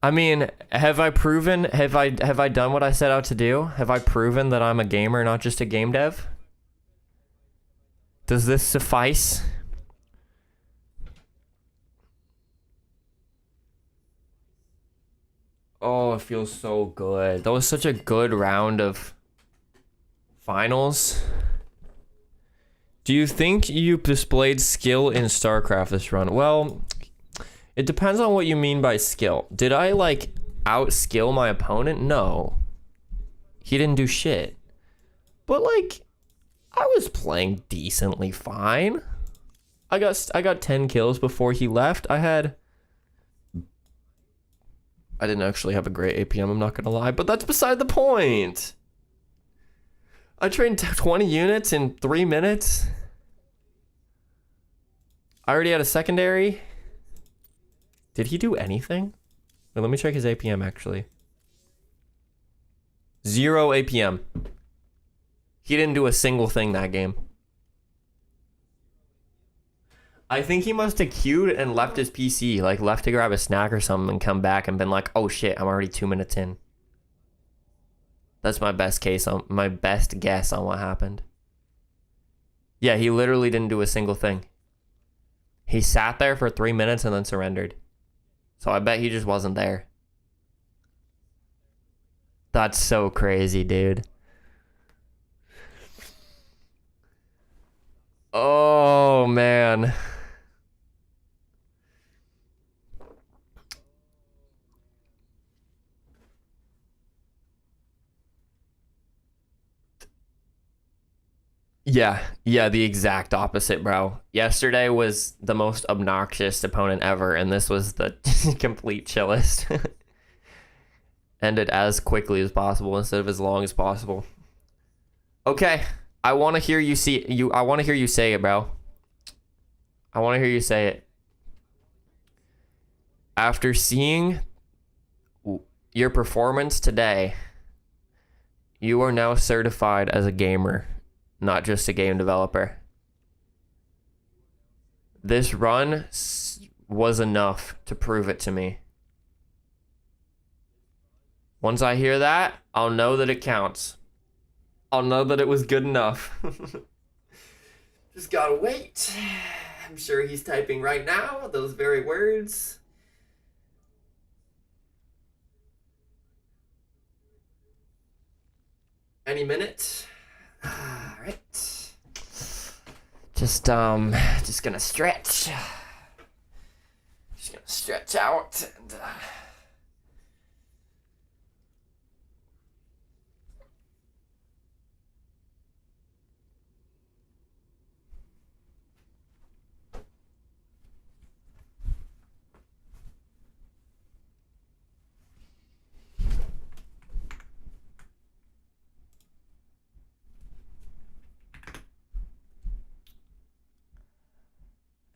I mean, have I done what I set out to do? Have I proven that I'm a gamer, not just a game dev? Does this suffice? Oh, it feels so good. That was such a good round of finals. Do you think you displayed skill in StarCraft this run? Well, it depends on what you mean by skill. Did I like outskill my opponent? No. He didn't do shit. But like, I was playing decently fine. I got 10 kills before he left. I didn't actually have a great APM, I'm not gonna lie, but that's beside the point. I trained 20 units in 3 minutes. I already had a secondary. Did he do anything? Wait, let me check his APM actually. 0 APM. He didn't do a single thing that game. I think he must have queued and left his PC, like left to grab a snack or something and come back and been like, oh shit, I'm already 2 minutes in. That's my best guess on what happened. Yeah, he literally didn't do a single thing. He sat there for 3 minutes and then surrendered. So I bet he just wasn't there. That's so crazy, dude. Yeah, the exact opposite, bro. Yesterday was the most obnoxious opponent ever, and this was the complete chillest. Ended as quickly as possible instead of as long as possible. Okay, I want to hear you I want to hear you say it, bro. I want to hear you say it. After seeing your performance today, you are now certified as a gamer, not just a game developer. This run was enough to prove it to me. Once I hear that, I'll know that it counts. I'll know that it was good enough. Just gotta wait. I'm sure he's typing right now those very words. Any minute. All right. Just gonna stretch. Just gonna stretch out and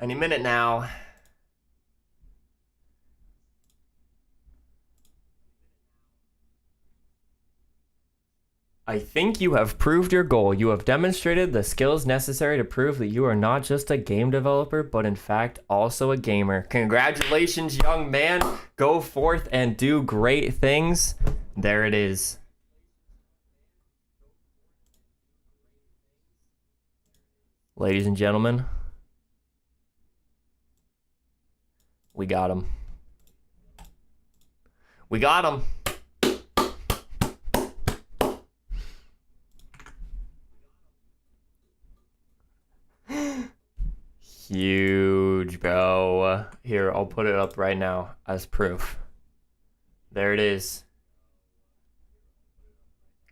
any minute now. I think you have proved your goal. You have demonstrated the skills necessary to prove that you are not just a game developer, but in fact also a gamer. Congratulations, young man. Go forth and do great things. There it is. Ladies and gentlemen, we got him. We got him. Huge, bro. Here, I'll put it up right now as proof. There it is.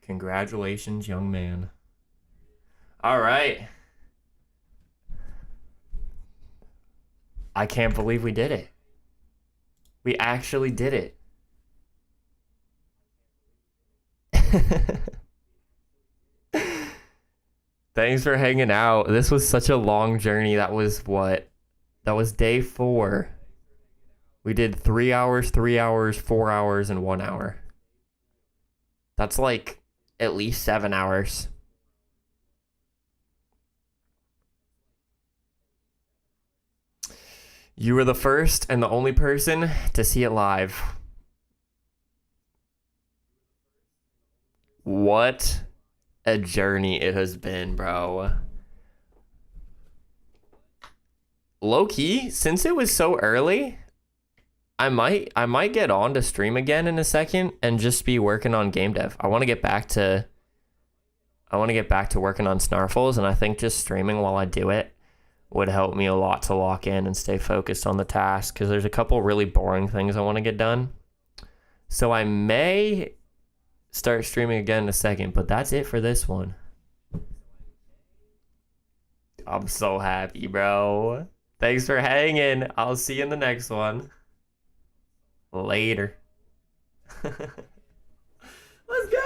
Congratulations, young man. All right. I can't believe we did it. We actually did it. Thanks for hanging out. This was such a long journey. That was what? That was day 4. We did 3 hours, 3 hours, 4 hours, and 1 hour. That's like at least 7 hours. You were the first and the only person to see it live. What a journey it has been, bro. Low-key, since it was so early, I might get on to stream again in a second and just be working on game dev. I want to get back to working on snarfles, and I think just streaming while I do it would help me a lot to lock in and stay focused on the task, because there's a couple really boring things I want to get done. So I may start streaming again in a second, but that's it for this one. I'm so happy, bro. Thanks for hanging. I'll see you in the next one. Later. Let's go.